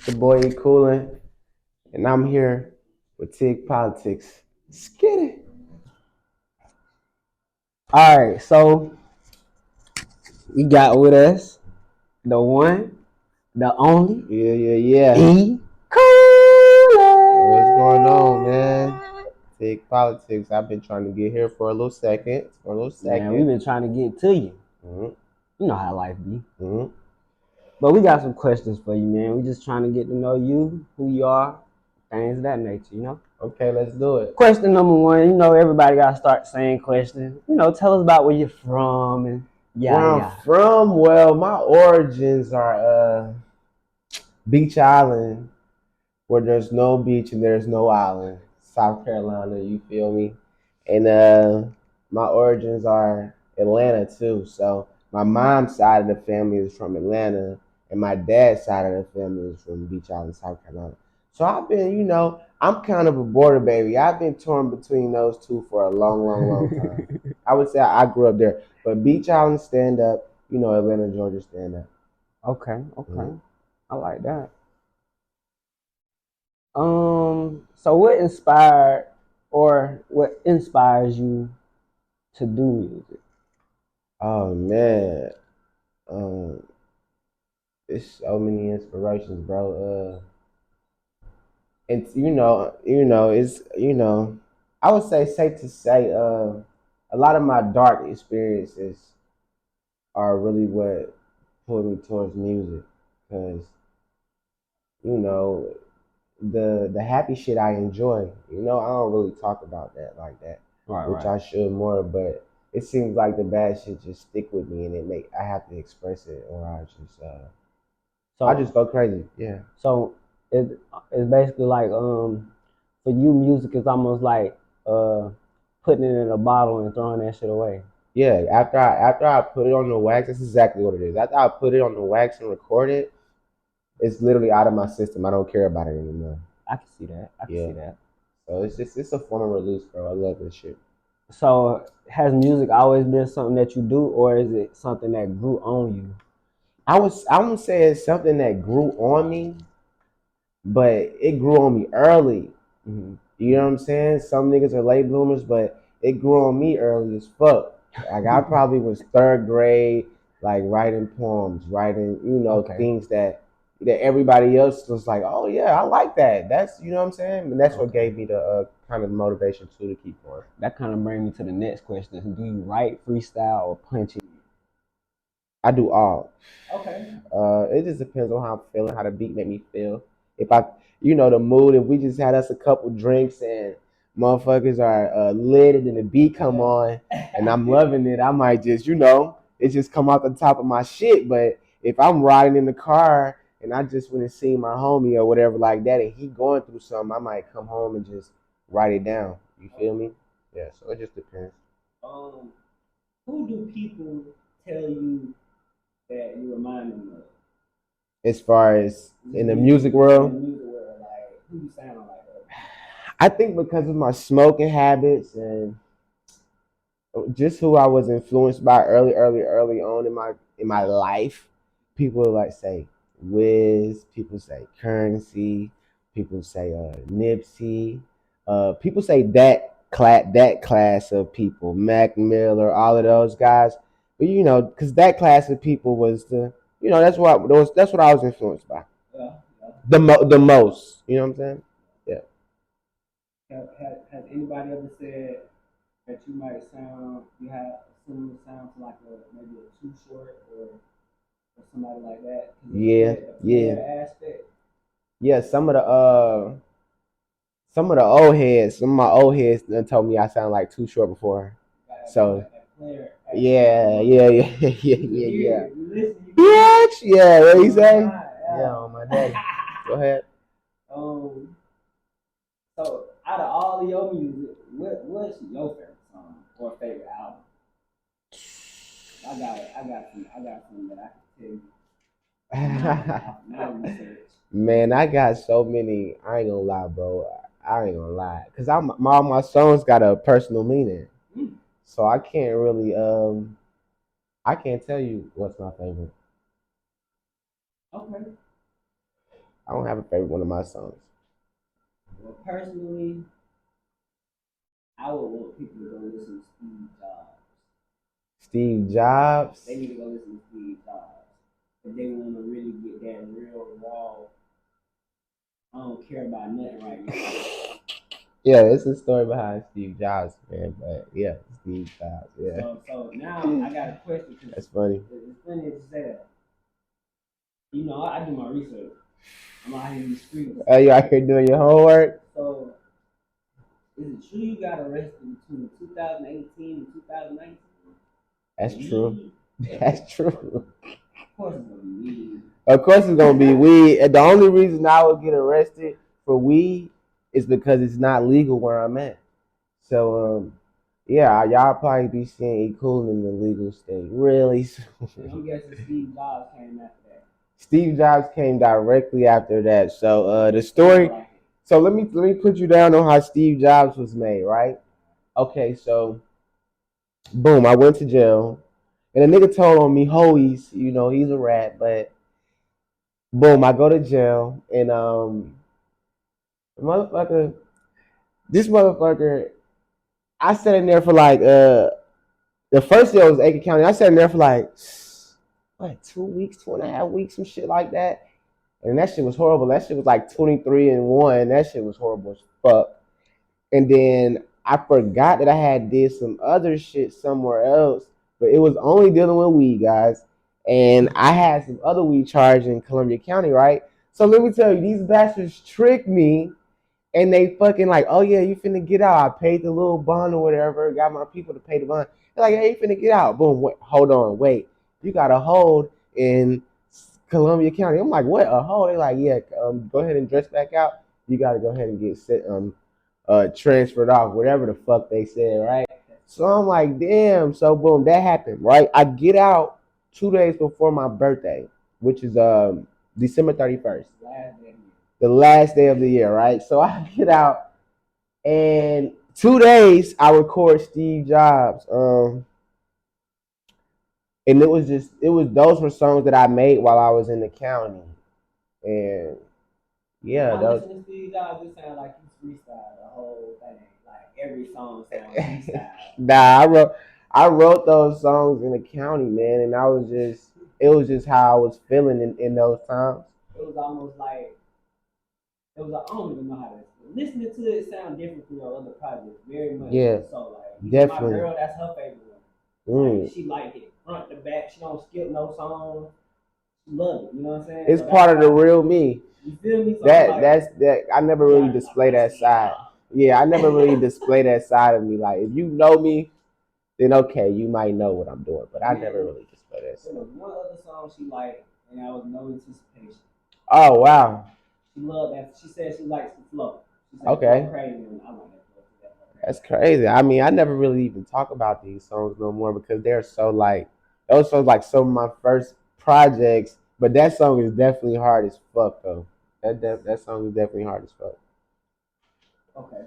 The boy E Coolin, and I'm here with TiggPolitics. Skid it. All right, so we got with us the one, the only, Yeah. E Coolin. What's going on, man? TiggPolitics. I've been trying to get here for a little second. Man, we've been trying to get to you. Mm-hmm. You know how life be. Mm-hmm. But we got some questions for you, man. We just trying to get to know you, who you are, things of that nature, you know? Okay, let's do it. Question number one, everybody got to start saying questions. Tell us about where you're from and Where I'm from, well, my origins are Beach Island, where there's no beach and there's no island. South Carolina, you feel me? And my origins are Atlanta too. So my mom's side of the family is from Atlanta, and my dad's side of the family is from Beach Island, South Carolina. So I've been, I'm kind of a border baby. I've been torn between those two for a long time. I would say I grew up there, but Beach Island stand up, Atlanta, Georgia stand up. Okay. Mhm. I like that. So what inspired or what inspires you to do music? Oh man, um, it's so many inspirations, bro. And I would say safe to say, a lot of my dark experiences are really what pulled me towards music, because you know the happy shit I enjoy. I don't really talk about that like that, which I should more, but it seems like the bad shit just stick with me, and I have to express it, or I just go crazy. Yeah. So it's basically like for you, music is almost like putting it in a bottle and throwing that shit away. Yeah, after I put it on the wax, that's exactly what it is. After I put it on the wax and record it, it's literally out of my system. I don't care about it anymore. I can see that. So it's a form of release, bro. I love this shit. So has music always been something that you do, or is it something that grew on you? I wouldn't say it's something that grew on me, but it grew on me early. Mm-hmm. You know what I'm saying? Some niggas are late bloomers, but it grew on me early as fuck. Like I probably was third grade, like writing poems, writing, things that everybody else was like, oh yeah, I like that. That's what I'm saying, and that's what gave me the kind of motivation too to keep going. That kind of brings me to the next question: do you write, freestyle, or punch it? I do all. Okay. It just depends on how I'm feeling, how the beat make me feel. If I, the mood. If we just had us a couple drinks and motherfuckers are lit and the beat come on and I'm loving it, I might just, it just come out the top of my shit. But if I'm riding in the car and I just want to see my homie or whatever like that, and he going through something, I might come home and just write it down. You feel me? Yeah. So it just depends. Who do people tell you that you remind them of? As far as in the music world, Like who you sound like? I think because of my smoking habits and just who I was influenced by early on in my life, people like say Wiz, people say Currency, people say Nipsey, people say that class of people, Mac Miller, all of those guys. But because that class of people was that's what I was influenced by. Yeah. The most, you know what I'm saying? Yeah. Has anybody ever said that you have a similar sound to like maybe a Too Short or somebody like that? Yeah. Aspect. Yeah, some of my old heads done told me I sound like Too Short before. So yeah. Bitch, yeah, what you say? Yeah, on my daddy. Go ahead. So out of all of your music, what's your favorite song or favorite album? I got some that I can tell you. Man, I got so many. I ain't gonna lie, bro. I ain't gonna lie, cause all my songs got a personal meaning, so I can't really I can't tell you what's my favorite. Okay. I don't have a favorite one of my songs. Well, personally, I would want people to go listen to Steve Jobz. Steve Jobz. They need to go listen to Steve Jobz. If they want to really get that real raw, I don't care about nothing right now. Yeah, it's a story behind Steve Jobs, man. But yeah, Steve Jobs. Yeah. So now I got a question. That's funny. It's funny that you say that. You know, I do my research. I'm out here in the streets. Oh, you out here doing your homework? So, is it true you got arrested between 2018 and 2019? That's true. That's true. Of course it's gonna be weed. Of course it's gonna be weed. And the only reason I would get arrested for weed is because it's not legal where I'm at. So yeah, y'all probably be seeing E. Cool in the legal state really soon. I'm guessing Steve Jobz came after that. Steve Jobs came directly after that. So the story. So let me put you down on how Steve Jobs was made, right? Okay, so boom, I went to jail, and a nigga told on me, he's a rat, but boom, I go to jail, and this motherfucker, I sat in there for like the first year was Aiken County. I sat in there for like 2 weeks, 2.5 weeks, some shit like that. And that shit was horrible. That shit was like 23-1. That shit was horrible as fuck. And then I forgot that I had did some other shit somewhere else, but it was only dealing with weed, guys. And I had some other weed charge in Columbia County, right? So let me tell you, these bastards tricked me, and they fucking like, oh yeah, you finna get out. I paid the little bond or whatever, got my people to pay the bond. They're like, hey, you finna get out. Boom, wait, hold on, wait. You got a hold in Columbia County. I'm like, what, a hold? They're like, yeah, go ahead and dress back out. You gotta go ahead and get set, transferred off, whatever the fuck they said, right? So I'm like, damn. So boom, that happened, right? I get out 2 days before my birthday, which is December 31st. The last day of the year, right? So I get out, and 2 days I record Steve Jobs. And those were songs that I made while I was in the county. And yeah, those. Listening to Steve Jobs, it sounds like you freestyle the whole thing. Like every song sounds freestyle. Nah, I wrote those songs in the county, man, and it was just how I was feeling in those times. It was almost like I don't even know how to listening to it sound different from your other projects, very much. Yeah, so like definitely. My girl, that's her favorite one. Like, she like it front to back. She don't skip no songs. She love it. You know what I'm saying? It's so part of the real me. You feel me? So that's I never really display that side. Yeah, I never really display that side of me. Like if you know me, then okay, you might know what I'm doing, but I never really display that side. There was one other song she liked, and that was No Anticipation. Oh wow. She loved that. She said she likes the flow. She said okay. Crazy, and I like that flow. That's crazy. I mean, I never really even talk about these songs no more because they're so like those songs like some of my first projects. But that song is definitely hard as fuck though. That song is definitely hard as fuck. Okay.